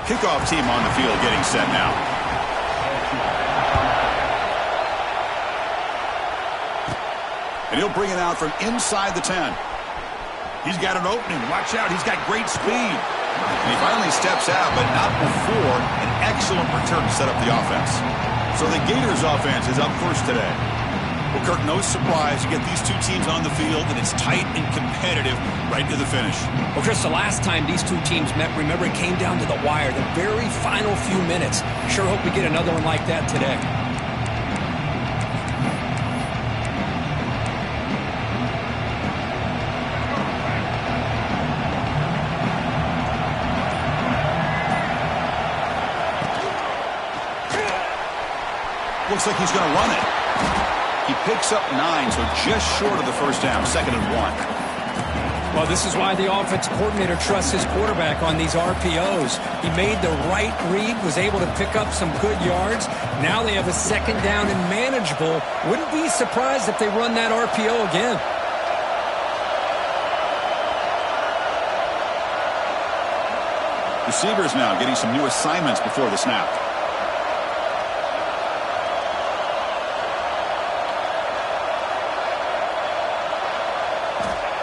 Kickoff team on the field getting set now. And he'll bring it out from inside the 10. He's got an opening. Watch out. He's got great speed. And he finally steps out, but not before an excellent return to set up the offense. So the Gators offense is up first today. Well, Kirk, no surprise. You get these two teams on the field, and it's tight and competitive right to the finish. Well, Chris, the last time these two teams met, remember, it came down to the wire, the very final few minutes. Sure hope we get another one like that today. Looks like he's going to run it. He picks up 9, so just short of the first down, 2nd and 1. Well, this is why the offensive coordinator trusts his quarterback on these RPOs. He made the right read, was able to pick up some good yards. Now they have a 2nd down and manageable. Wouldn't be surprised if they run that RPO again. Receivers now getting some new assignments before the snap.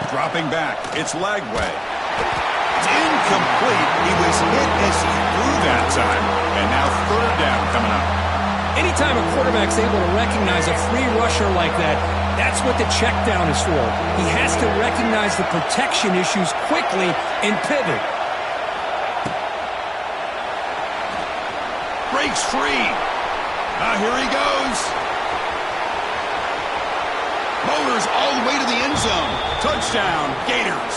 Dropping back. It's Lagway. It's incomplete. He was hit as he threw that time. And now 3rd down coming up. Anytime a quarterback's able to recognize a free rusher like that, that's what the check down is for. He has to recognize the protection issues quickly and pivot. Breaks free. Here he goes. Motors all the way to the end zone. Touchdown, Gators.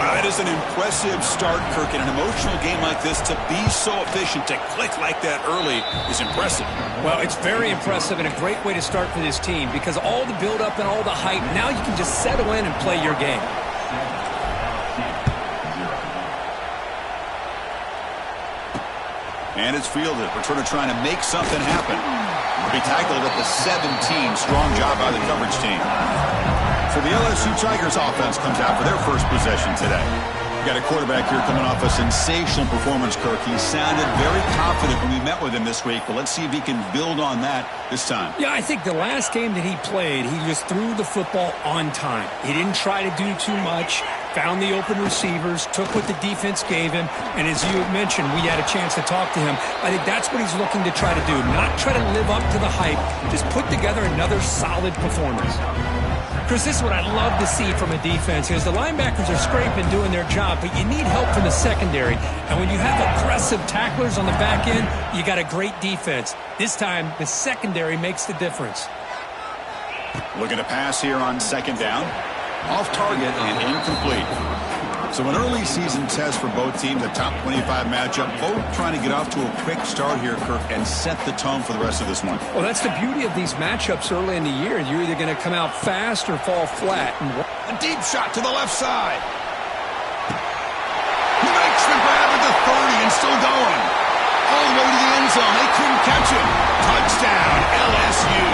Wow, that is an impressive start, Kirk. In an emotional game like this, to be so efficient, to click like that early is impressive. Well, it's very impressive and a great way to start for this team because all the build-up and all the hype, now you can just settle in and play your game. And it's fielded. Returner trying to make something happen. He'll be tackled at the 17. Strong job by the coverage team. So the LSU Tigers offense comes out for their first possession today. We've got a quarterback here coming off a sensational performance, Kirk. He sounded very confident when we met with him this week, but let's see if he can build on that this time. Yeah, I think the last game that he played, he just threw the football on time. He didn't try to do too much, found the open receivers, took what the defense gave him, and as you mentioned, we had a chance to talk to him. I think that's what he's looking to try to do, not try to live up to the hype, just put together another solid performance. Chris, this is what I love to see from a defense is the linebackers are scraping, doing their job, but you need help from the secondary. And when you have aggressive tacklers on the back end, you got a great defense. This time, the secondary makes the difference. Looking to pass here on 2nd down. Off target and incomplete. So an early season test for both teams, a top 25 matchup, both trying to get off to a quick start here, Kirk, and set the tone for the rest of this one. Well, that's the beauty of these matchups early in the year. You're either going to come out fast or fall flat. A deep shot to the left side. He makes the grab at the 30 and still going. All the way to the end zone. They couldn't catch him. Touchdown, LSU.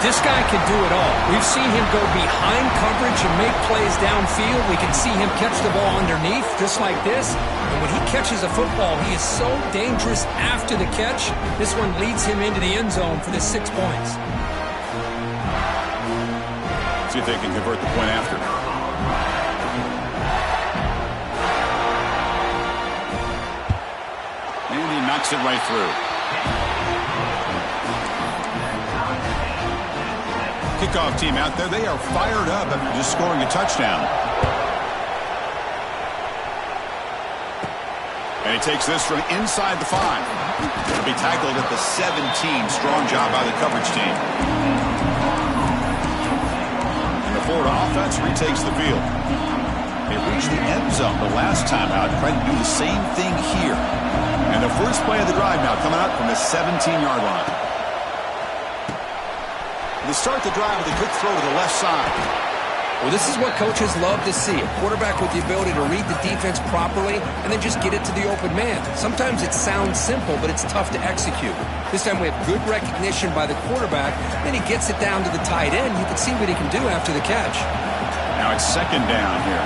This guy can do it all. We've seen him go behind coverage and make plays downfield. We can see him catch the ball underneath, just like this. And when he catches a football, he is so dangerous after the catch. This one leads him into the end zone for the 6 points. See if they can convert the point after. And he knocks it right through. Kickoff team out there. They are fired up after just scoring a touchdown. And he takes this from inside the 5. He'll be tackled at the 17. Strong job by the coverage team. And the Florida offense retakes the field. They reached the end zone the last time out. Trying to do the same thing here. And the first play of the drive now coming out from the 17-yard line. They start the drive with a quick throw to the left side. Well, this is what coaches love to see. A quarterback with the ability to read the defense properly and then just get it to the open man. Sometimes it sounds simple, but it's tough to execute. This time we have good recognition by the quarterback. Then he gets it down to the tight end. You can see what he can do after the catch. Now it's 2nd down here.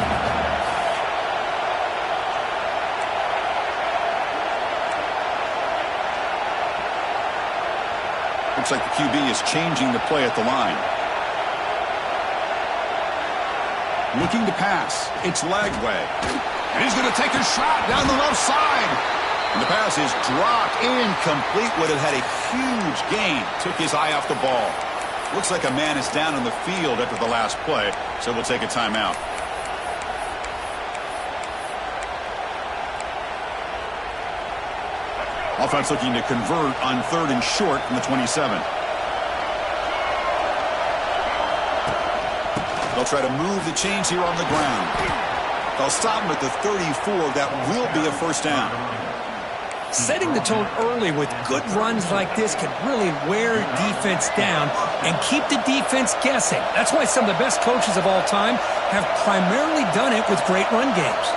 Looks like the QB is changing the play at the line. Looking to pass. It's Lagway. And he's going to take a shot down the left side. And the pass is dropped, incomplete. Would have had a huge gain. Took his eye off the ball. Looks like a man is down on the field after the last play, so we'll take a timeout. Offense looking to convert on 3rd and short from the 27. They'll try to move the chains here on the ground. They'll stop him at the 34. That will be a first down. Setting the tone early with good runs like this can really wear defense down and keep the defense guessing. That's why some of the best coaches of all time have primarily done it with great run games.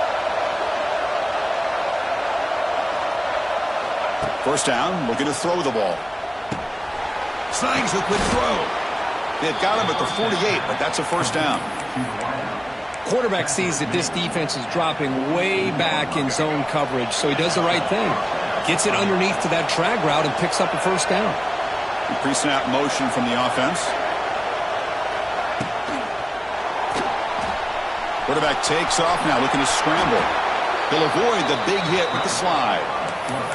First down, looking to throw the ball. Snags a quick throw. They've got him at the 48, but that's a first down. Quarterback sees that this defense is dropping way back in zone coverage, so he does the right thing. Gets it underneath to that drag route and picks up a first down. Pre-snap motion from the offense. Quarterback takes off now, looking to scramble. He'll avoid the big hit with the slide.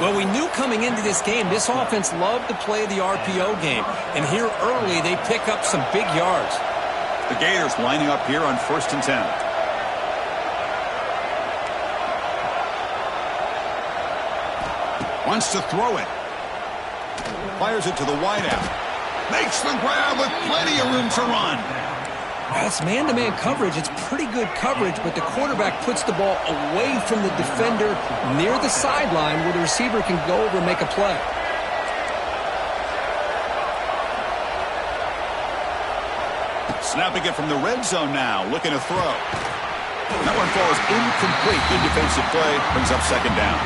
Well, we knew coming into this game, this offense loved to play the RPO game. And here early, they pick up some big yards. The Gators lining up here on 1st and 10. Wants to throw it. Fires it to the wideout. Makes the grab with plenty of room to run. That's man-to-man coverage. It's pretty good coverage, but the quarterback puts the ball away from the defender near the sideline where the receiver can go over and make a play. Snapping it from the red zone now, looking to throw. That one falls incomplete. Good defensive play, brings up 2nd down.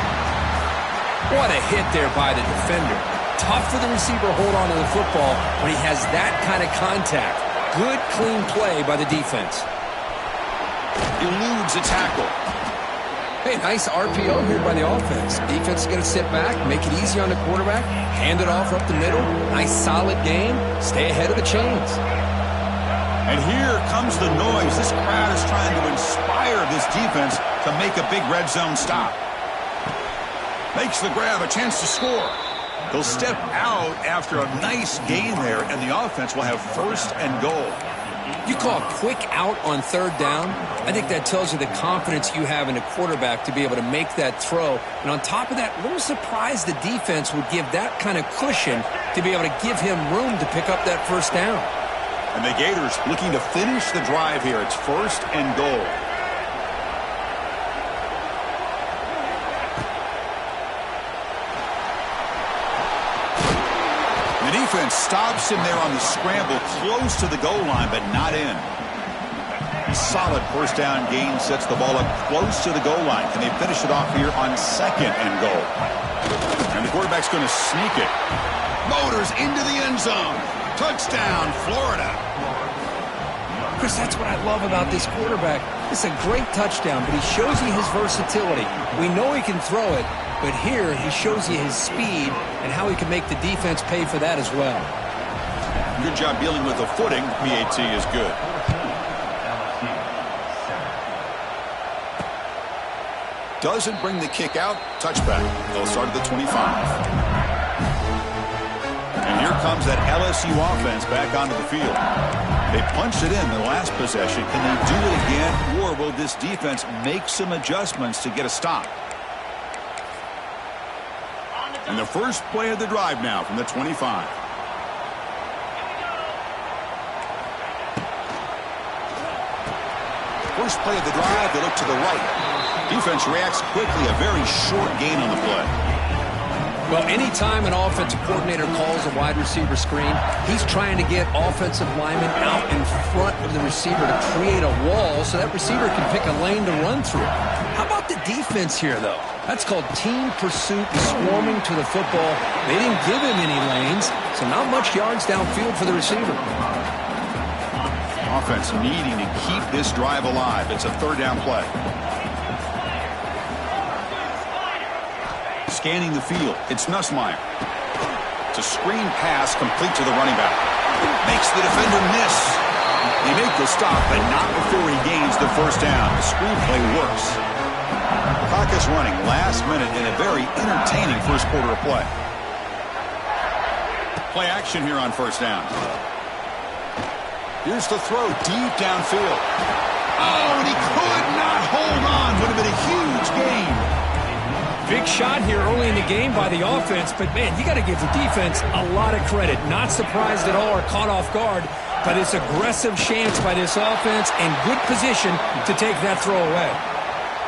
What a hit there by the defender. Tough for the receiver to hold on to the football when he has that kind of contact. Good, clean play by the defense. Eludes a tackle. Hey, nice RPO here by the offense. Defense is going to sit back, make it easy on the quarterback, hand it off up the middle. Nice, solid game. Stay ahead of the chains. And here comes the noise. This crowd is trying to inspire this defense to make a big red zone stop. Makes the grab, a chance to score. He'll step out after a nice gain there, and the offense will have 1st and goal. You call a quick out on 3rd down. I think that tells you the confidence you have in a quarterback to be able to make that throw. And on top of that, a little surprised the defense would give that kind of cushion to be able to give him room to pick up that 1st down. And the Gators looking to finish the drive here. It's 1st and goal. The defense stops him there on the scramble, close to the goal line, but not in. Solid 1st down gain, sets the ball up close to the goal line. Can they finish it off here on 2nd and goal? And the quarterback's going to sneak it. Motors into the end zone. Touchdown, Florida. Chris, that's what I love about this quarterback. It's a great touchdown, but he shows you his versatility. We know he can throw it, but here he shows you his speed and how he can make the defense pay for that as well. Good job dealing with the footing. PAT is good. Doesn't bring the kick out. Touchback. They'll start at the 25. And here comes that LSU offense back onto the field. They punched it in the last possession. Can they do it again, or will this defense make some adjustments to get a stop? And the first play of the drive now from the 25. First play of the drive, they look to the right. Defense reacts quickly, a very short gain on the play. Well, anytime an offensive coordinator calls a wide receiver screen, he's trying to get offensive linemen out in front of the receiver to create a wall so that receiver can pick a lane to run through. How about the defense here, though? That's called team pursuit, swarming to the football. They didn't give him any lanes, so not much yards downfield for the receiver. Offense needing to keep this drive alive. It's a 3rd down play. Scanning the field, it's Nussmeier. To a screen pass complete to the running back. Makes the defender miss. He made the stop, but not before he gains the first down. The screenplay works. Clock is running last minute in a very entertaining first quarter of play. Play action here on first down. Here's the throw deep downfield. Oh, and he could not hold on. Would have been a huge gain. Big shot here early in the game by the offense, but, man, you got to give the defense a lot of credit. Not surprised at all or caught off guard, but it's aggressive chance by this offense and good position to take that throw away.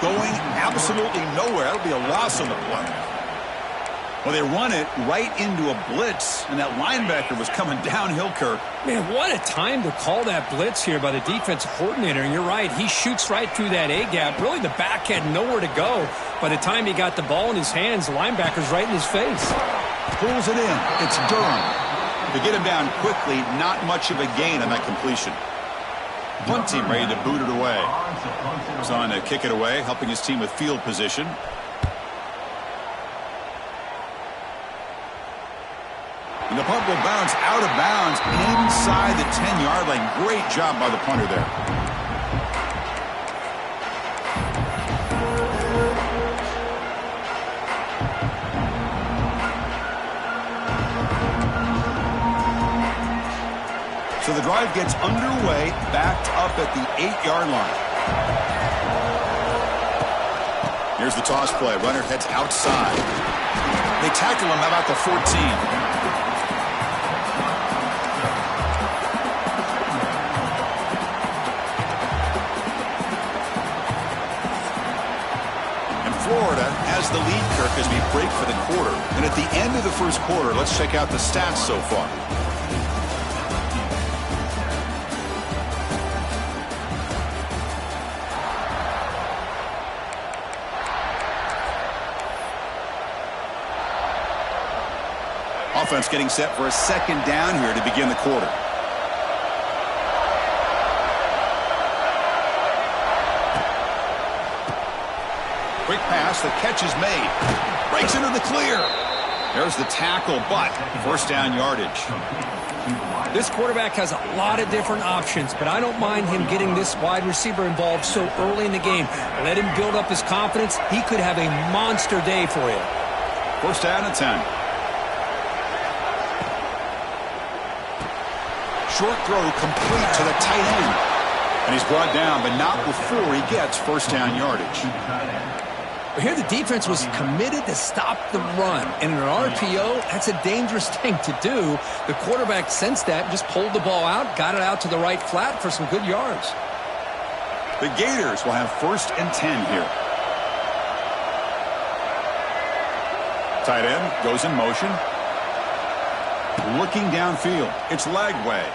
Going absolutely nowhere. That'll be a loss on the play. Well, they run it right into a blitz, and that linebacker was coming downhill, Kirk. Man, what a time to call that blitz here by the defensive coordinator. And you're right, he shoots right through that A-gap. Really, the back had nowhere to go. By the time he got the ball in his hands, the linebacker's right in his face. Pulls it in. It's Durham. To get him down quickly, not much of a gain on that completion. Punt team ready to boot it away. He's on to kick it away, helping his team with field position. And the punt will bounce out of bounds inside the 10-yard line. Great job by the punter there. So the drive gets underway, backed up at the 8-yard line. Here's the toss play. Runner heads outside. They tackle him about the 14. Florida has the lead, Kirk, as we break for the quarter. And at the end of the first quarter, let's check out the stats so far. Offense getting set for a second down here to begin the quarter. Quick pass, the catch is made. Breaks into the clear. There's the tackle, but first down yardage. This quarterback has a lot of different options, but I don't mind him getting this wide receiver involved so early in the game. Let him build up his confidence. He could have a monster day for him. First down and 10. Short throw complete to the tight end. And he's brought down, but not before he gets first down yardage. Here the defense was committed to stop the run. And in an RPO, that's a dangerous thing to do. The quarterback sensed that, just pulled the ball out, got it out to the right flat for some good yards. The Gators will have first and 10 here. Tight end goes in motion. Looking downfield. It's Lagway.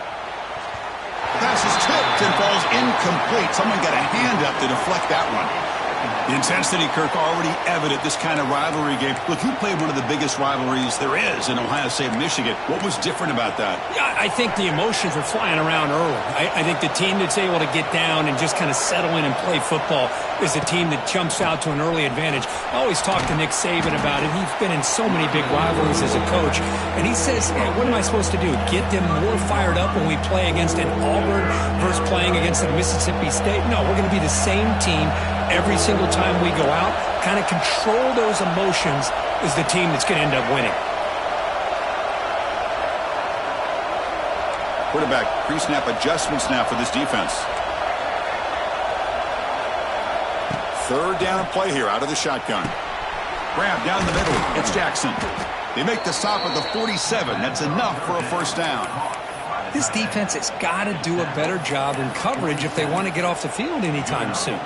Pass is tipped and falls incomplete. Someone got a hand up to deflect that one. The intensity, Kirk, already evident this kind of rivalry game. Look, you played one of the biggest rivalries there is in Ohio State and Michigan. What was different about that? Yeah, I think the emotions were flying around early. I think the team that's able to get down and just kind of settle in and play football is a team that jumps out to an early advantage. I always talk to Nick Saban about it. He's been in so many big rivalries as a coach. And he says, hey, what am I supposed to do? Get them more fired up when we play against an Auburn versus playing against a Mississippi State? No, we're going to be the same team every single time we go out. Kind of control those emotions is the team that's going to end up winning. Quarterback pre-snap adjustments now for this defense. Third down play here out of the shotgun. Grab down the middle. It's Jackson. They make the stop at the 47. That's enough for a first down. This defense has got to do a better job in coverage if they want to get off the field anytime soon.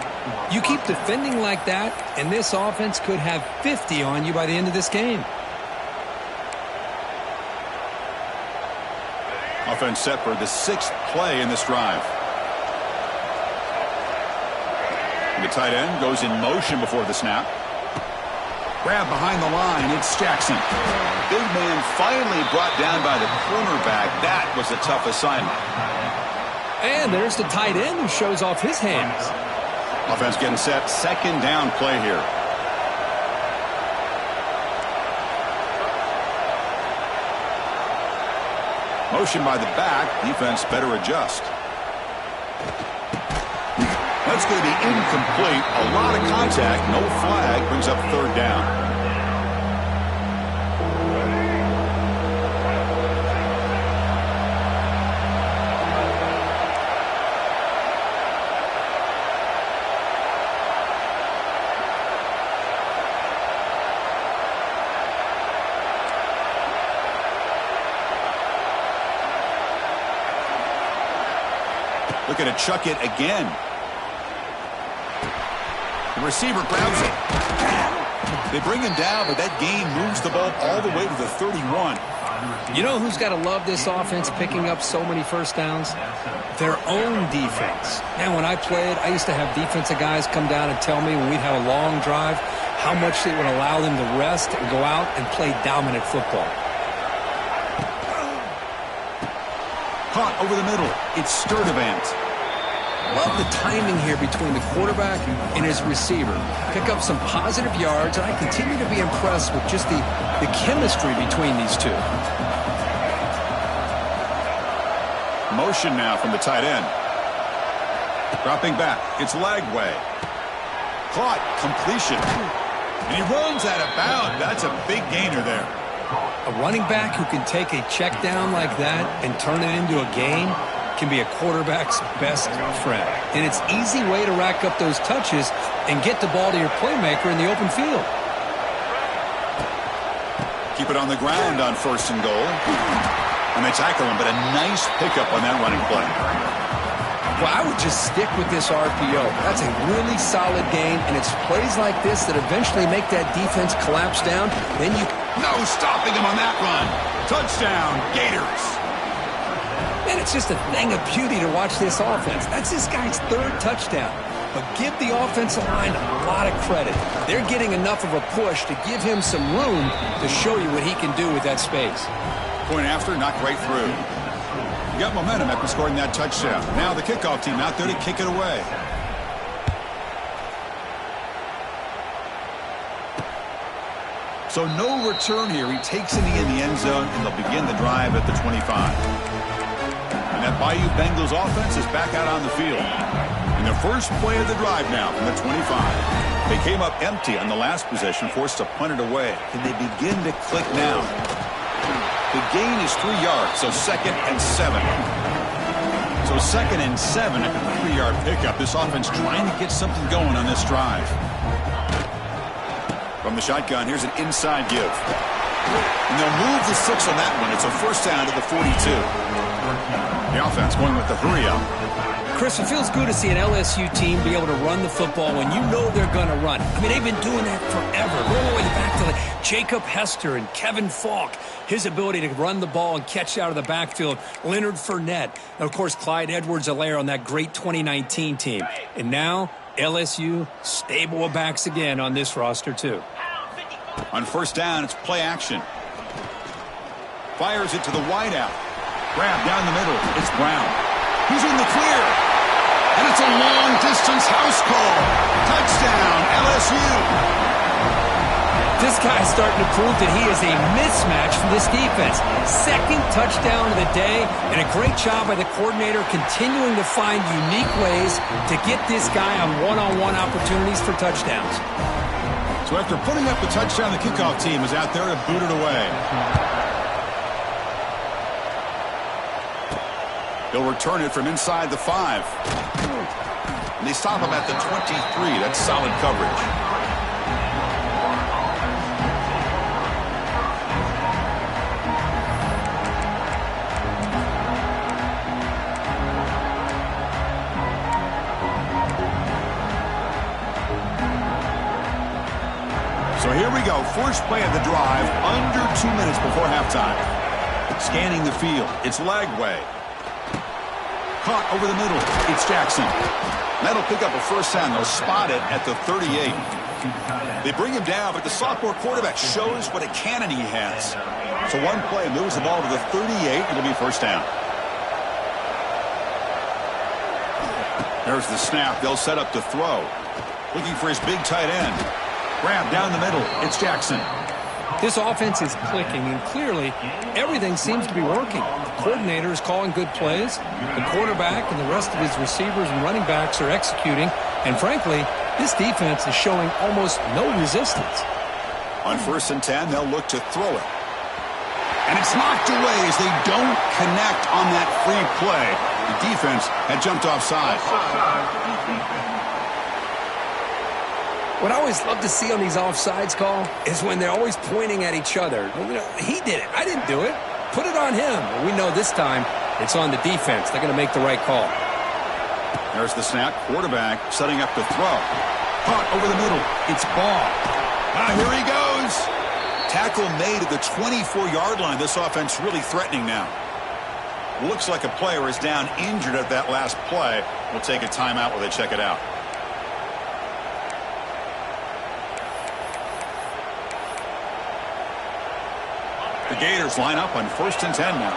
You keep defending like that, and this offense could have 50 on you by the end of this game. Offense set for the 6th play in this drive. And the tight end goes in motion before the snap. Grab behind the line. It's Jackson. Big man finally brought down by the cornerback. That was a tough assignment. And there's the tight end who shows off his hands. Offense getting set. Second down play here. Motion by the back. Defense better adjust. That's going to be incomplete. A lot of contact. No flag. Brings up third down. Looking to chuck it again. The receiver grabs it. They bring him down, but that gain moves the ball all the way to the 31. You know who's got to love this offense picking up so many first downs? Their own defense. Man, when I played, I used to have defensive guys come down and tell me when we'd have a long drive how much it would allow them to rest and go out and play dominant football. Caught over the middle. It's Sturdivant. Love the timing here between the quarterback and his receiver. Pick up some positive yards, and I continue to be impressed with just the chemistry between these two. Motion now from the tight end. Dropping back. It's Lagway. Caught. Completion. And he runs out of bounds. That's a big gainer there. A running back who can take a check down like that and turn it into a gain can be a quarterback's best friend. And it's an easy way to rack up those touches and get the ball to your playmaker in the open field. Keep it on the ground on 1st and goal. And they tackle him, but a nice pickup on that running play. Well, I would just stick with this RPO. That's a really solid gain, and it's plays like this that eventually make that defense collapse down. Then you... No stopping him on that run. Touchdown, Gators. Man, it's just a thing of beauty to watch this offense. That's this guy's 3rd touchdown. But give the offensive line a lot of credit. They're getting enough of a push to give him some room to show you what he can do with that space. Point after, knocked right through. You got momentum after scoring that touchdown. Now the kickoff team out there to kick it away. So no return here. He takes it in the end zone, and they'll begin the drive at the 25. And that Bayou Bengals offense is back out on the field. And the first play of the drive now from the 25. They came up empty on the last possession, forced to punt it away. And they begin to click now. The gain is 3 yards, so 2nd and 7. So 2nd and 7 at the 3-yard pickup. This offense trying to get something going on this drive. From the shotgun, here's an inside give. And they'll move the 6 on that one. It's a first down to the 42. The offense going with the hurry up. Chris, it feels good to see an LSU team be able to run the football when you know they're going to run. I mean, they've been doing that forever. Go all the way back to like Jacob Hester and Kevin Falk. His ability to run the ball and catch out of the backfield. Leonard Fournette. And, of course, Clyde Edwards-Helaire on that great 2019 team. And now LSU stable of backs again on this roster, too. On first down, it's play action. Fires it to the wideout. Grab down the middle. It's Brown. He's in the clear. And it's a long-distance house call. Touchdown, LSU. This guy's starting to prove that he is a mismatch for this defense. 2nd touchdown of the day, and a great job by the coordinator continuing to find unique ways to get this guy on one-on-one opportunities for touchdowns. So after putting up the touchdown, the kickoff team is out there to boot it away. They'll return it from inside the 5. And they stop him at the 23. That's solid coverage. So here we go. First play of the drive, under 2 minutes before halftime. Scanning the field. It's Lagway. Caught over the middle. It's Jackson. That'll pick up a first down. They'll spot it at the 38. They bring him down, but the sophomore quarterback shows what a cannon he has. So one play moves the ball to the 38. It'll be first down. There's the snap. They'll set up to throw. Looking for his big tight end. Grab down the middle. It's Jackson. This offense is clicking, and clearly everything seems to be working. The coordinator is calling good plays. The quarterback and the rest of his receivers and running backs are executing. And frankly, this defense is showing almost no resistance. On 1st and 10, they'll look to throw it. And it's knocked away as they don't connect on that free play. The defense had jumped offside. What I always love to see on these offsides call is when they're always pointing at each other. You know, he did it. I didn't do it. Put it on him. Well, we know this time it's on the defense. They're going to make the right call. There's the snap. Quarterback setting up to throw. Caught over the middle. It's ball. Here he goes. Tackle made at the 24-yard line. This offense really threatening now. Looks like a player is down injured at that last play. We'll take a timeout while they check it out. The Gators line up on 1st and 10 now.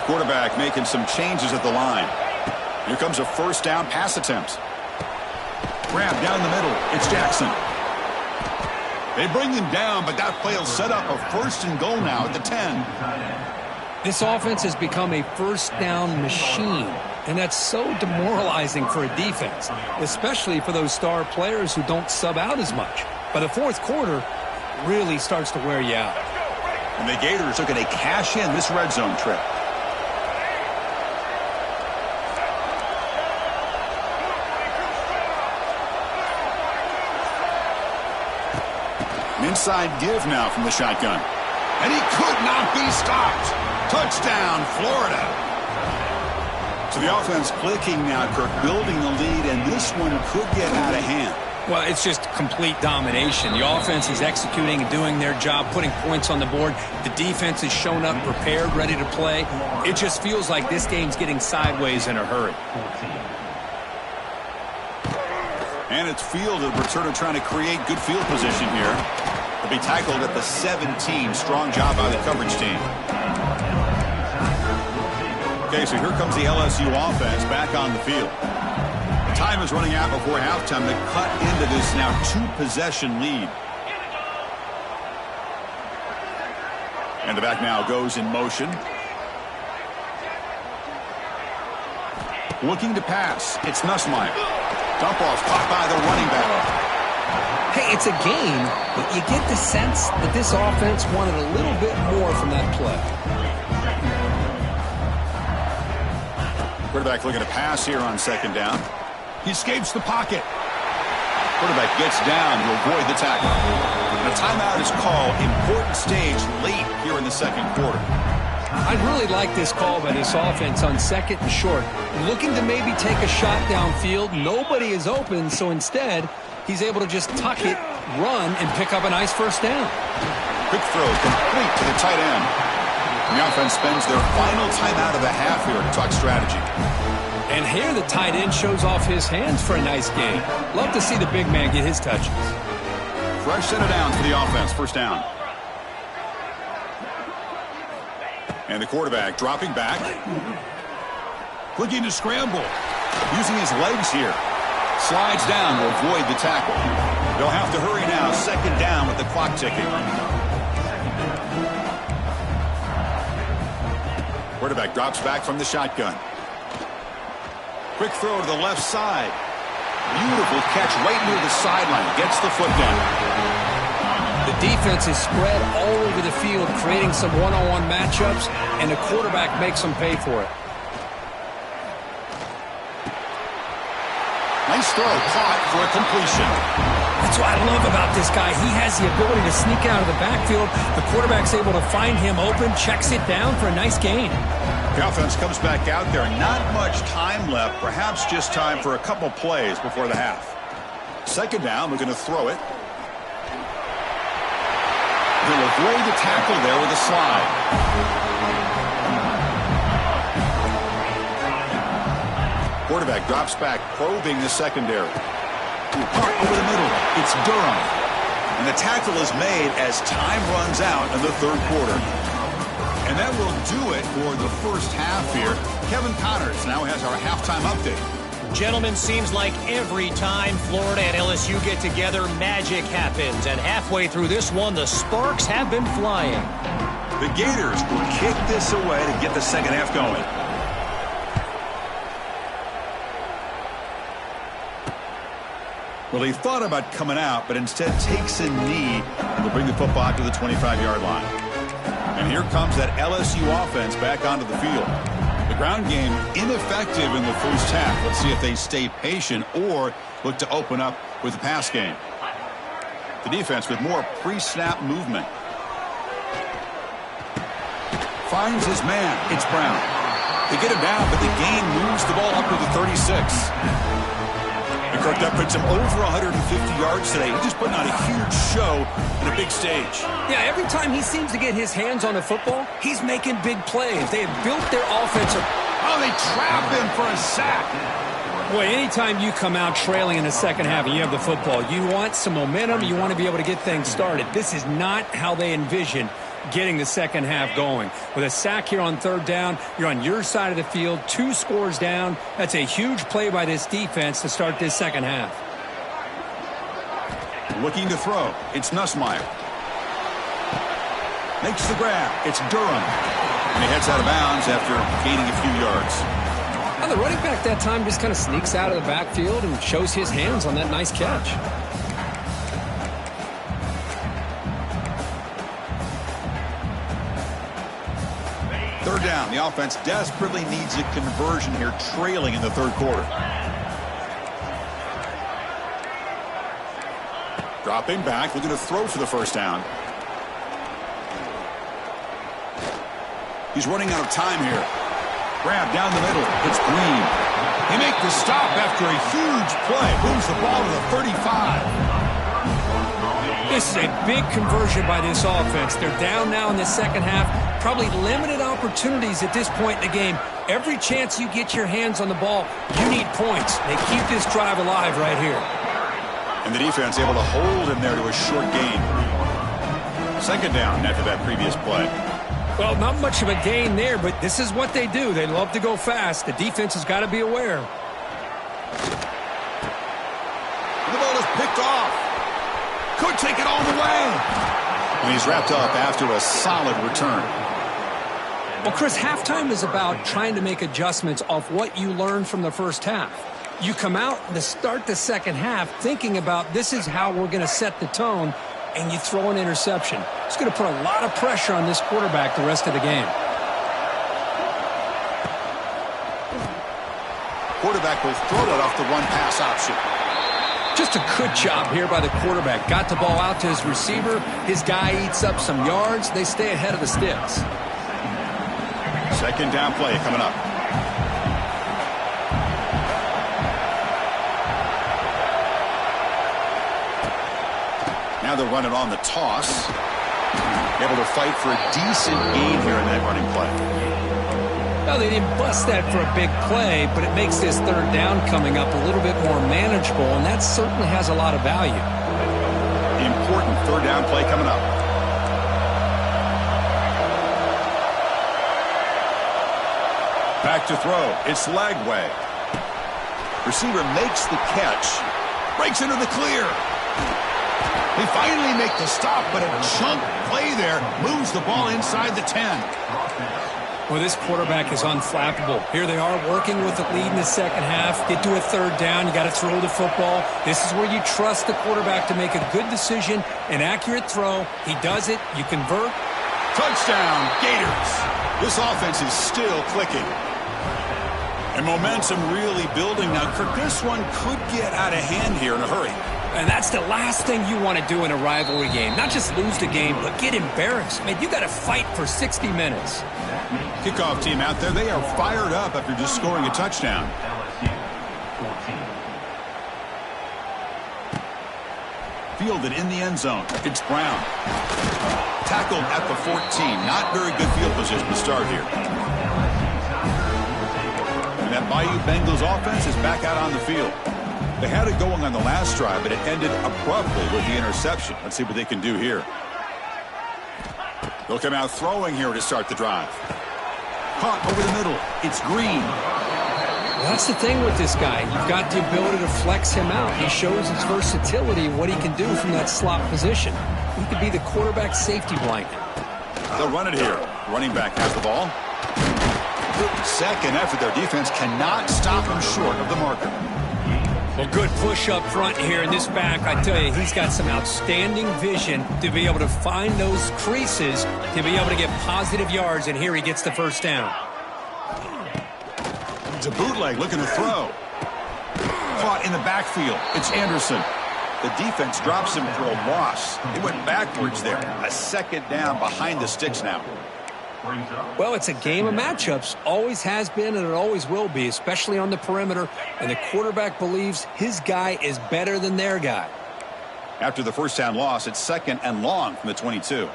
Quarterback making some changes at the line. Here comes a 1st down pass attempt. Grab down the middle. It's Jackson. They bring him down, but that play will set up a 1st and goal now at the 10. This offense has become a 1st down machine, and that's so demoralizing for a defense, especially for those star players who don't sub out as much. By the 4th quarter, really starts to wear you out. And the Gators are going to cash in this red zone trip. An inside give now from the shotgun. And he could not be stopped. Touchdown, Florida. So the offense clicking now, Kirk, building the lead, and this one could get out of hand. Well, it's just complete domination. The offense is executing and doing their job, putting points on the board. The defense has shown up prepared, ready to play. It just feels like this game's getting sideways in a hurry. And it's fielded. Returner trying to create good field position here. They'll be tackled at the 17. Strong job by the coverage team. Okay, so here comes the LSU offense back on the field. Time is running out before halftime to cut into this now 2-possession lead. And the back now goes in motion. Looking to pass. It's Nussmeier. Dump off caught by the running back. Hey, it's a game, but you get the sense that this offense wanted a little bit more from that play. Quarterback looking to pass here on 2nd down. He escapes the pocket. Quarterback gets down to avoid the tackle. And a timeout is called. Important stage late here in the 2nd quarter. I really like this call by this offense on 2nd and short. Looking to maybe take a shot downfield. Nobody is open, so instead, he's able to just tuck it, run, and pick up a nice 1st down. Quick throw complete to the tight end. And the offense spends their final timeout of the half here to talk strategy. And here the tight end shows off his hands for a nice game. Love to see the big man get his touches. Fresh set of downs for the offense. 1st down. And the quarterback dropping back. Looking to scramble. Using his legs here. Slides down to avoid the tackle. They'll have to hurry now. 2nd down with the clock ticking. Quarterback drops back from the shotgun. Quick throw to the left side. Beautiful catch right near the sideline. Gets the foot down. The defense is spread all over the field, creating some one-on-one matchups, and the quarterback makes them pay for it. Nice throw, caught for a completion. That's what I love about this guy. He has the ability to sneak out of the backfield. The quarterback's able to find him open, checks it down for a nice gain. The offense comes back out there. Not much time left. Perhaps just time for a couple plays before the half. 2nd down. We're going to throw it. He'll avoid the tackle there with a slide. Quarterback drops back, probing the secondary. Over the middle. It's Durham. And the tackle is made as time runs out in the 3rd quarter. And that will do it for the first half here. Kevin Connors now has our halftime update. Gentlemen, seems like every time Florida and LSU get together, magic happens. And halfway through this one, the sparks have been flying. The Gators will kick this away to get the second half going. Well, he thought about coming out, but instead takes a knee and will bring the football to the 25-yard line. And here comes that LSU offense back onto the field. The ground game ineffective in the first half. Let's see if they stay patient or look to open up with the pass game. The defense with more pre-snap movement. Finds his man. It's Brown. They get him down, but the gain moves the ball up to the 36. And Kirk, that puts him over 150 yards today. He's just putting on a huge show in a big stage. Yeah, every time he seems to get his hands on the football, he's making big plays. They have built their offensive. Oh, they trap him for a sack. Boy, anytime you come out trailing in the second half and you have the football, you want some momentum. You want to be able to get things started. This is not how they envision getting the second half going. With a sack here on third down, you're on your side of the field, 2 scores down. That's a huge play by this defense to start this second half. Looking to throw. It's Nussmeier. Makes the grab. It's Durham. And he heads out of bounds after gaining a few yards. Well, the running back that time just kind of sneaks out of the backfield and shows his hands on that nice catch. Third down. The offense desperately needs a conversion here, trailing in the third quarter. Dropping back, looking to throw for the first down. He's running out of time here. Grab down the middle. It's Green. He makes the stop after a huge play. Moves the ball to the 35. This is a big conversion by this offense. They're down now in the second half. Probably limited opportunities at this point in the game. Every chance you get your hands on the ball, you need points. They keep this drive alive right here. And the defense able to hold him there to a short gain. Second down after that previous play. Well, not much of a gain there, but this is what they do. They love to go fast. The defense has got to be aware. The ball is picked off. Could take it all the way. And he's wrapped up after a solid return. Well, Chris, halftime is about trying to make adjustments off what you learned from the first half. You come out to start the second half thinking about this is how we're going to set the tone, and you throw an interception. It's going to put a lot of pressure on this quarterback the rest of the game. Quarterback will throw it off the run-pass option. Just a good job here by the quarterback. Got the ball out to his receiver. His guy eats up some yards. They stay ahead of the sticks. Second down play coming up. Now they'll run it on the toss. Able to fight for a decent gain here in that running play. Well, they didn't bust that for a big play, but it makes this third down coming up a little bit more manageable, and that certainly has a lot of value. Important third down play coming up. Back to throw. It's Lagway. Receiver makes the catch. Breaks into the clear. They finally make the stop, but a chunk play there moves the ball inside the 10. Well, this quarterback is unflappable. Here they are working with the lead in the second half. Get to a third down. You got to throw the football. This is where you trust the quarterback to make a good decision, an accurate throw. He does it. You convert. Touchdown, Gators. This offense is still clicking. And momentum really building. Now, Kirk, this one could get out of hand here in a hurry. And that's the last thing you want to do in a rivalry game. Not just lose the game, but get embarrassed. Man, you got to fight for 60 minutes. Kickoff team out there, they are fired up after just scoring a touchdown. Fielded in the end zone. It's Brown. Tackled at the 14. Not very good field position to start here. And that Bayou Bengals offense is back out on the field. They had it going on the last drive, but it ended abruptly with the interception. Let's see what they can do here. They'll come out throwing here to start the drive. Caught over the middle. It's Green. That's the thing with this guy. You've got the ability to flex him out. He shows his versatility and what he can do from that slot position. He could be the quarterback safety blanket. They'll run it here. Running back has the ball. Second effort. Their defense cannot stop him short of the marker. Well, good push up front here in this back. I tell you, he's got some outstanding vision to be able to find those creases, to be able to get positive yards, and here he gets the first down. It's a bootleg looking to throw. Caught in the backfield. It's Anderson. The defense drops him for a loss. He went backwards there. A second down behind the sticks now. Well, it's a game of matchups. Always has been and it always will be, especially on the perimeter. And the quarterback believes his guy is better than their guy. After the first down loss, it's second and long from the 22.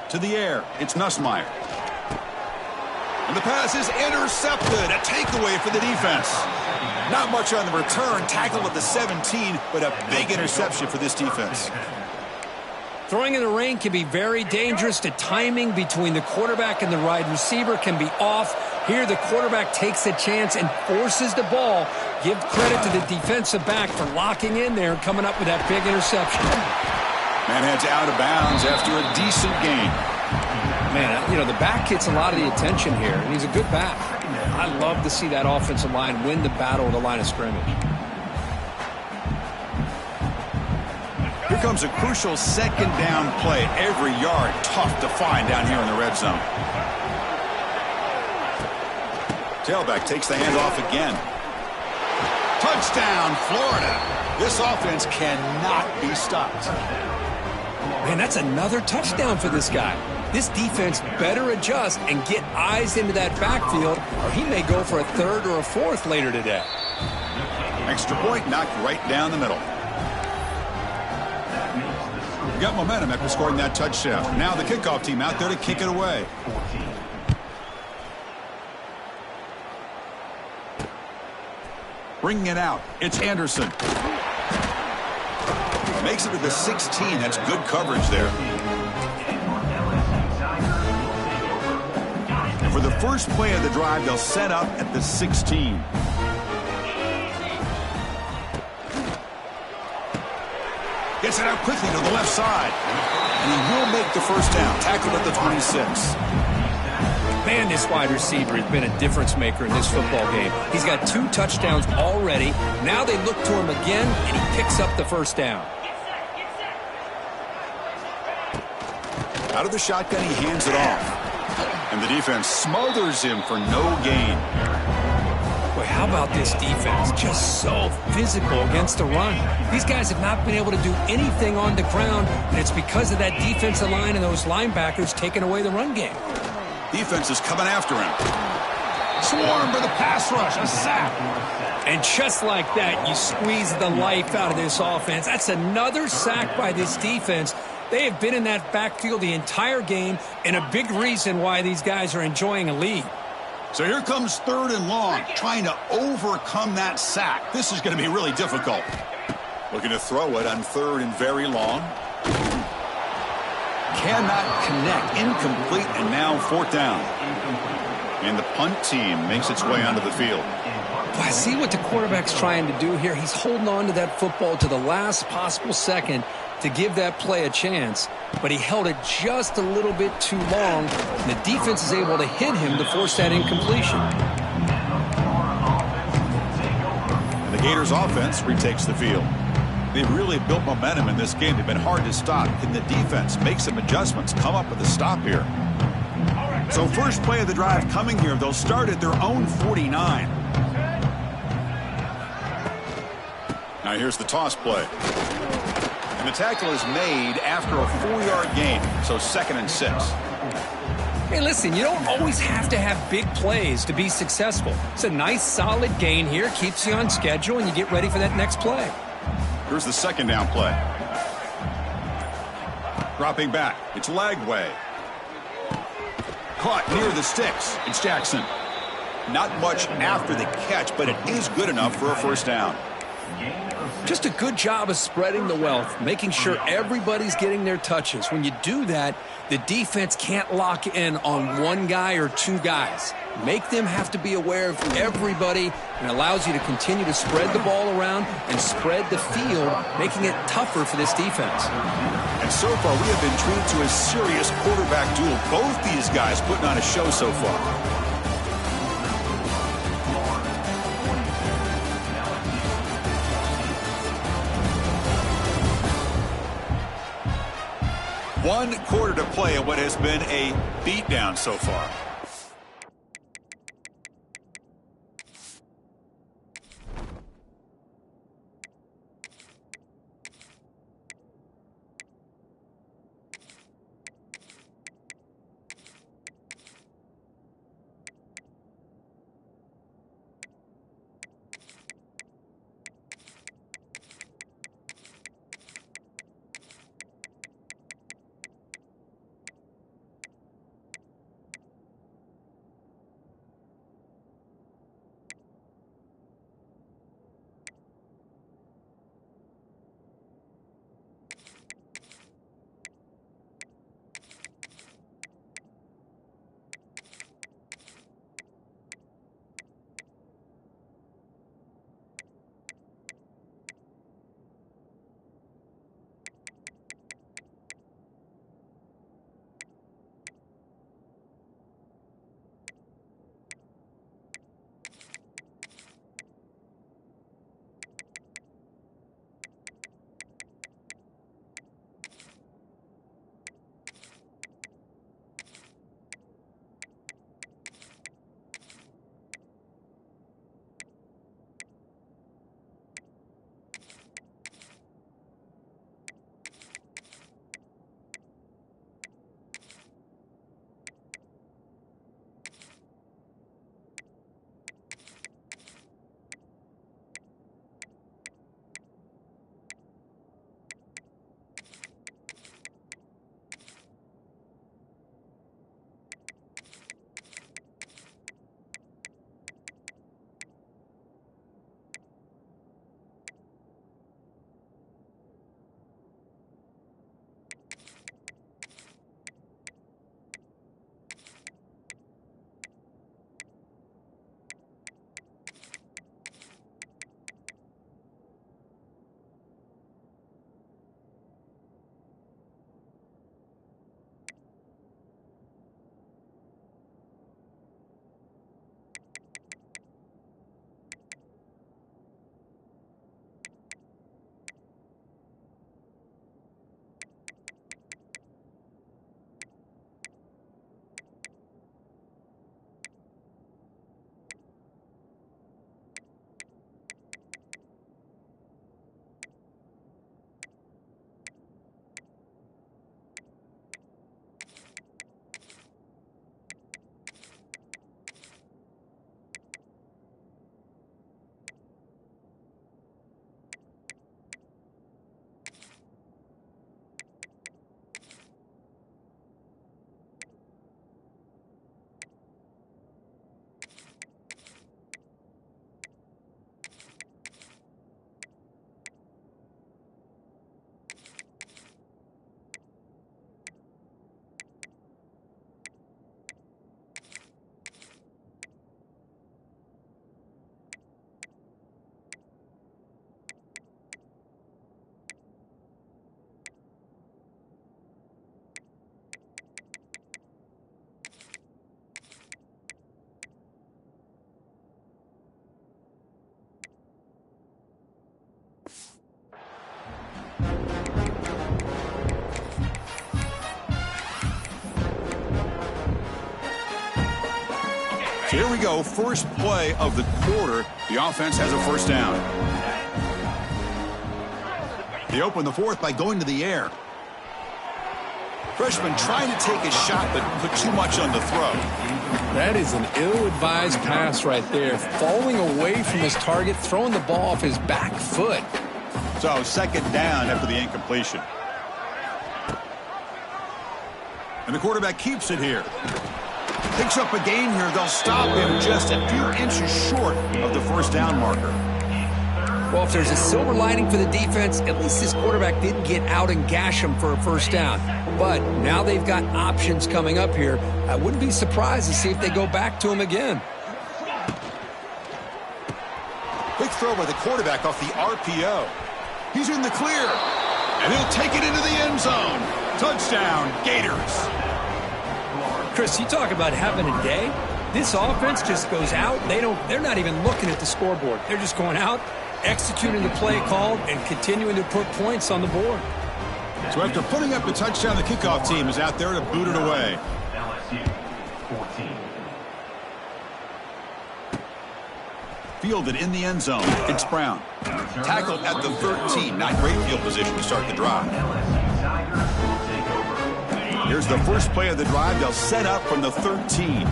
To the air, it's Nussmeier. And the pass is intercepted. A takeaway for the defense. Not much on the return. Tackled at the 17, but a big interception for this defense. Throwing in the rain can be very dangerous. The timing between the quarterback and the wide receiver can be off. Here, the quarterback takes a chance and forces the ball. Give credit to the defensive back for locking in there and coming up with that big interception. Man heads out of bounds after a decent gain. Man, you know, the back gets a lot of the attention here, and he's a good back. I love to see that offensive line win the battle at the line of scrimmage. Here comes a crucial second down play. Every yard tough to find down here in the red zone. Tailback takes the handoff again. Touchdown, Florida. This offense cannot be stopped. Man, that's another touchdown for this guy. This defense better adjust and get eyes into that backfield, or he may go for a third or a fourth later today. Extra point knocked right down the middle. Got momentum after scoring that touchdown. Now the kickoff team out there to kick it away. Bringing it out. It's Anderson. Makes it to the 16. That's good coverage there. And for the first play of the drive, they'll set up at the 16. Gets it out quickly to the left side. And he will make the first down. Tackled at the 26. Man, this wide receiver has been a difference maker in this football game. He's got 2 touchdowns already. Now they look to him again, and he picks up the first down. Out of the shotgun, he hands it off. And the defense smothers him for no gain. Boy, how about this defense? Just so physical against the run. These guys have not been able to do anything on the ground, and it's because of that defensive line and those linebackers taking away the run game. Defense is coming after him. Swarm for the pass rush. A sack. And just like that, you squeeze the life out of this offense. That's another sack by this defense. They have been in that backfield the entire game, and a big reason why these guys are enjoying a lead. So here comes third and long, trying to overcome that sack. This is going to be really difficult. Looking to throw it on third and very long. Cannot connect. Incomplete, and now fourth down. And the punt team makes its way onto the field. Well, I see what the quarterback's trying to do here. He's holding on to that football to the last possible second to give that play a chance, but he held it just a little bit too long, and the defense is able to hit him to force that incompletion. And the Gators offense retakes the field. They've really built momentum in this game. They've been hard to stop. Can the defense make some adjustments, come up with a stop here? So first play of the drive coming here. They'll start at their own 49. Now here's the toss play. And the tackle is made after a 4-yard gain, so 2nd and 6. Hey, listen, you don't always have to have big plays to be successful. It's a nice, solid gain here, keeps you on schedule, and you get ready for that next play. Here's the second down play. Dropping back, it's Lagway. Caught near the sticks, it's Jackson. Not much after the catch, but it is good enough for a first down. Just a good job of spreading the wealth, making sure everybody's getting their touches. When you do that, the defense can't lock in on one guy or two guys. Make them have to be aware of everybody, and allows you to continue to spread the ball around and spread the field, making it tougher for this defense. And so far, we have been treated to a serious quarterback duel. Both these guys putting on a show so far. One quarter to play in what has been a beatdown so far. So here we go, first play of the quarter. The offense has a first down. They open the fourth by going to the air. Freshman trying to take a shot, but put too much on the throw. That is an ill-advised pass right there. Falling away from his target, throwing the ball off his back foot. So second down after the incompletion. And the quarterback keeps it here. Picks up a gain here. They'll stop him just a few inches short of the first down marker. Well, if there's a silver lining for the defense, at least this quarterback didn't get out and gash him for a first down. But now they've got options coming up here. I wouldn't be surprised to see if they go back to him again. Quick throw by the quarterback off the RPO. He's in the clear, and he'll take it into the end zone. Touchdown, Gators. Chris, you talk about having a day. This offense just goes out. They're not even looking at the scoreboard. They're just going out, executing the play called, and continuing to put points on the board. So after putting up the touchdown, the kickoff team is out there to boot it away. LSU 14. Fielded in the end zone. It's Brown. Tackled at the 13. Not great field position to start the drive. Here's the first play of the drive. They'll set up from the 13.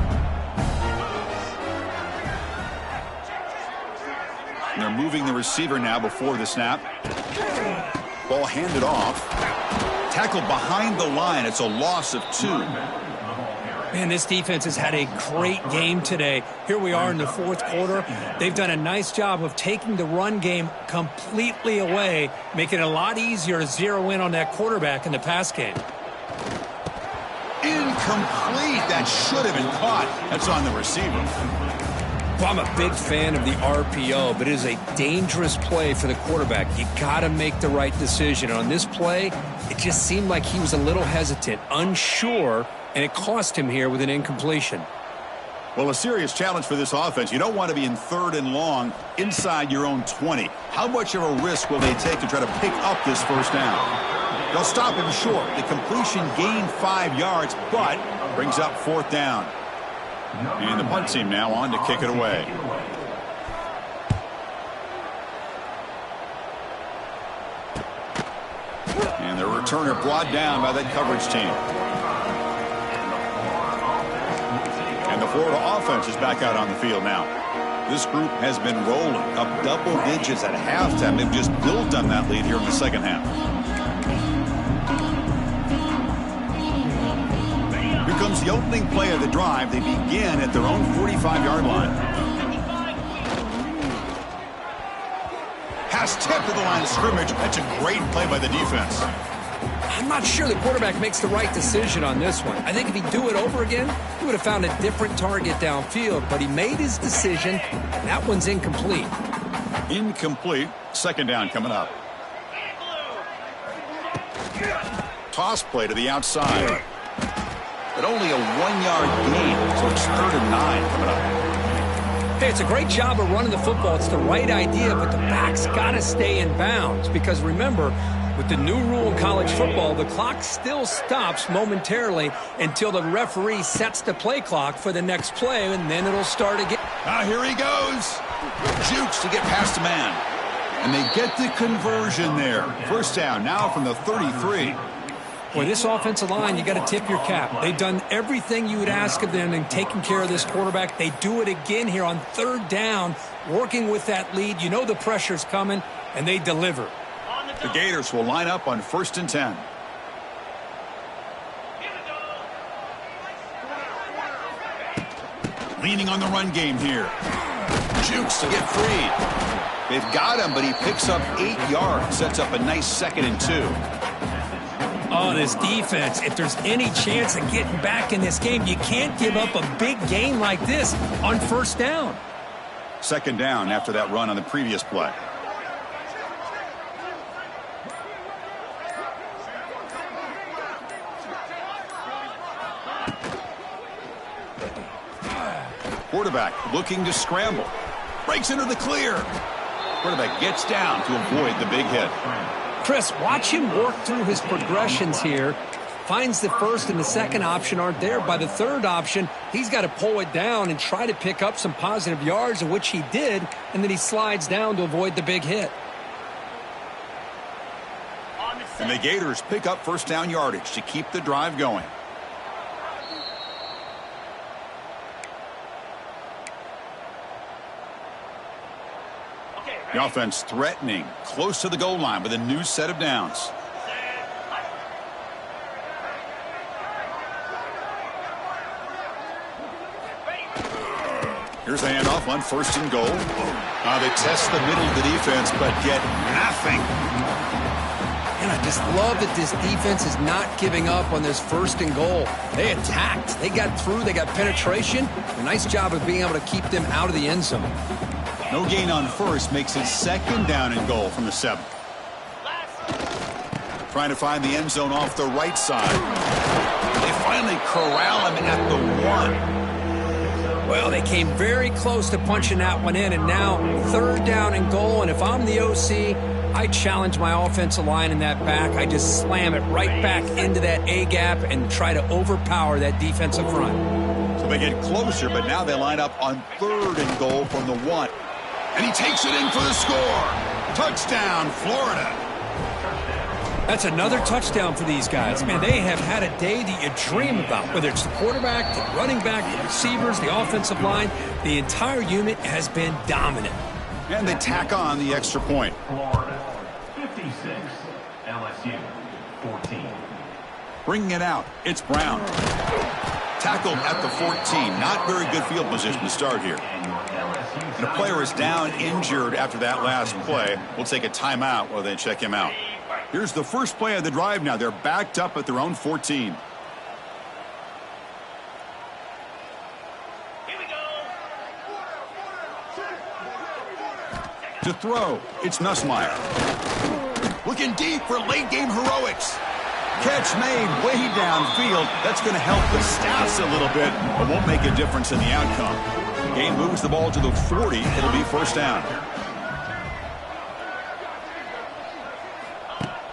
And they're moving the receiver now before the snap. Ball handed off. Tackled behind the line. It's a loss of 2. Man, this defense has had a great game today. Here we are in the fourth quarter. They've done a nice job of taking the run game completely away, making it a lot easier to zero in on that quarterback in the pass game. Incomplete. That should have been caught. That's on the receiver. Well, I'm a big fan of the RPO, but it is a dangerous play for the quarterback. You got to make the right decision. On this play, it just seemed like he was a little hesitant, unsure, and it cost him here with an incompletion. Well, a serious challenge for this offense. You don't want to be in 3rd and long inside your own 20. How much of a risk will they take to try to pick up this first down? They'll stop him short. The completion gained 5 yards, but brings up 4th down. And the punt team now on to kick it away. And the returner brought down by that coverage team. And the Florida offense is back out on the field now. This group has been rolling up double digits at halftime. They've just built on that lead here in the second half. Here comes the opening play of the drive. They begin at their own 45-yard line. Pass tipped to the line of scrimmage. That's a great play by the defense. I'm not sure the quarterback makes the right decision on this one. I think if he'd do it over again, he would have found a different target downfield, but he made his decision. That one's incomplete. Incomplete. 2nd down coming up. Toss play to the outside. But only a 1-yard gain, so it's 3rd and 9 coming up. Hey, it's a great job of running the football. It's the right idea, but the back's got to stay in bounds because remember, with the new rule in college football, the clock still stops momentarily until the referee sets the play clock for the next play, and then it'll start again. Here he goes. Jukes to get past a man. And they get the conversion there. First down now from the 33. Boy, this offensive line, you got to tip your cap. They've done everything you would ask of them in taking care of this quarterback. They do it again here on 3rd down, working with that lead. You know the pressure's coming, and they deliver. The Gators will line up on 1st and 10. Leaning on the run game here. Jukes to get free. They've got him, but he picks up 8 yards. Sets up a nice 2nd and 2. Oh, this defense, if there's any chance of getting back in this game, you can't give up a big game like this on 1st down. 2nd down after that run on the previous play. Quarterback looking to scramble. Breaks into the clear. Quarterback gets down to avoid the big hit. Chris, watch him work through his progressions here. Finds the 1st and the 2nd option aren't there. By the 3rd option, he's got to pull it down and try to pick up some positive yards, of which he did, and then he slides down to avoid the big hit. And the Gators pick up 1st down yardage to keep the drive going. The offense threatening, close to the goal line with a new set of downs. Here's a handoff on 1st and goal. They test the middle of the defense, but get nothing. And I just love that this defense is not giving up on this 1st and goal. They attacked. They got through. They got penetration. A nice job of being able to keep them out of the end zone. No gain on 1st makes it 2nd down and goal from the 7. Trying to find the end zone off the right side. They finally corral him at the 1. Well, they came very close to punching that one in, and now 3rd down and goal. And if I'm the OC, I challenge my offensive line in that back. I just slam it right back into that A-gap and try to overpower that defensive front. So they get closer, but now they line up on 3rd and goal from the 1. And he takes it in for the score. Touchdown, Florida. That's another touchdown for these guys. Man, they have had a day that you dream about, whether it's the quarterback, the running back, the receivers, the offensive line. The entire unit has been dominant. And they tack on the extra point. Florida 56, LSU 14. Bringing it out, it's Brown. Tackled at the 14. Not very good field position to start here. And a player is down injured after that last play. We'll take a timeout while they check him out. Here's the first play of the drive now. They're backed up at their own 14. Here we go. To throw, it's Nussmeier. Looking deep for late-game heroics. Catch made way downfield. That's going to help the stats a little bit, but won't make a difference in the outcome. The game moves the ball to the 40. It'll be 1st down.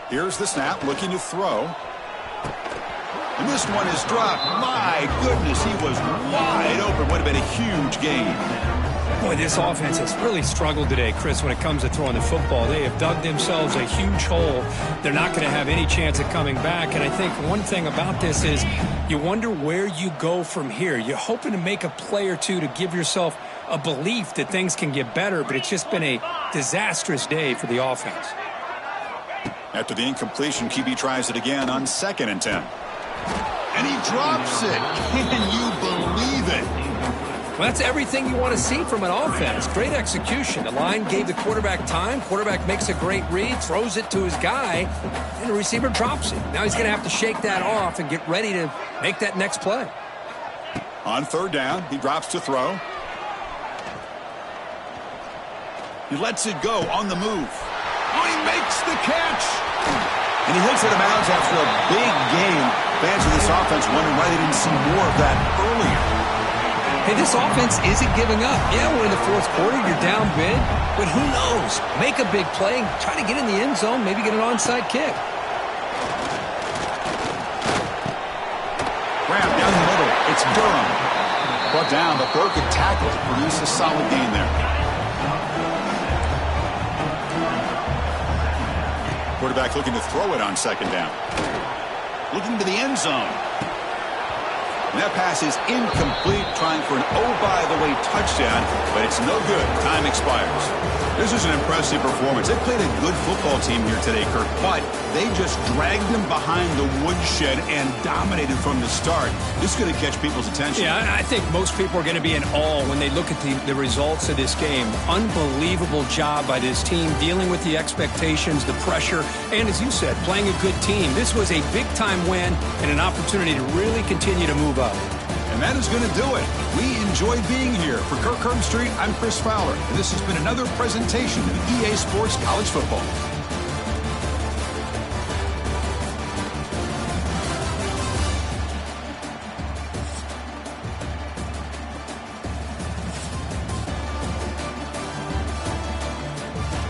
Here's the snap, looking to throw. And this one is dropped. My goodness, he was wide open. Would have been a huge gain. Boy, this offense has really struggled today, Chris, when it comes to throwing the football. They have dug themselves a huge hole. They're not going to have any chance of coming back. And I think one thing about this is you wonder where you go from here. You're hoping to make a play or two to give yourself a belief that things can get better, but it's just been a disastrous day for the offense. After the incompletion, QB tries it again on 2nd and 10. And he drops it. Can you believe it? Well, that's everything you want to see from an offense. Great execution. The line gave the quarterback time. Quarterback makes a great read, throws it to his guy, and the receiver drops it. Now he's going to have to shake that off and get ready to make that next play. On 3rd down, he drops to throw. He lets it go on the move. Oh, he makes the catch. And he hits it out of bounds after a big game. Fans of this offense wondering why they didn't see more of that earlier. Hey, this offense isn't giving up. Yeah, we're in the 4th quarter. You're down big. But who knows? Make a big play. Try to get in the end zone. Maybe get an onside kick. Grab down the middle. It's Durham. Brought down, but broken tackle to produce a solid gain there. Quarterback looking to throw it on 2nd down. Looking to the end zone. And that pass is incomplete, trying for an oh-by-the-way touchdown, but it's no good. Time expires. This is an impressive performance. They played a good football team here today, Kirk, but they just dragged them behind the woodshed and dominated from the start. This is going to catch people's attention. Yeah, I think most people are going to be in awe when they look at the results of this game. Unbelievable job by this team dealing with the expectations, the pressure, and as you said, playing a good team. This was a big-time win and an opportunity to really continue to move up. And that is going to do it. We enjoy being here. For Kirk Street, I'm Chris Fowler, and this has been another presentation of EA Sports College Football.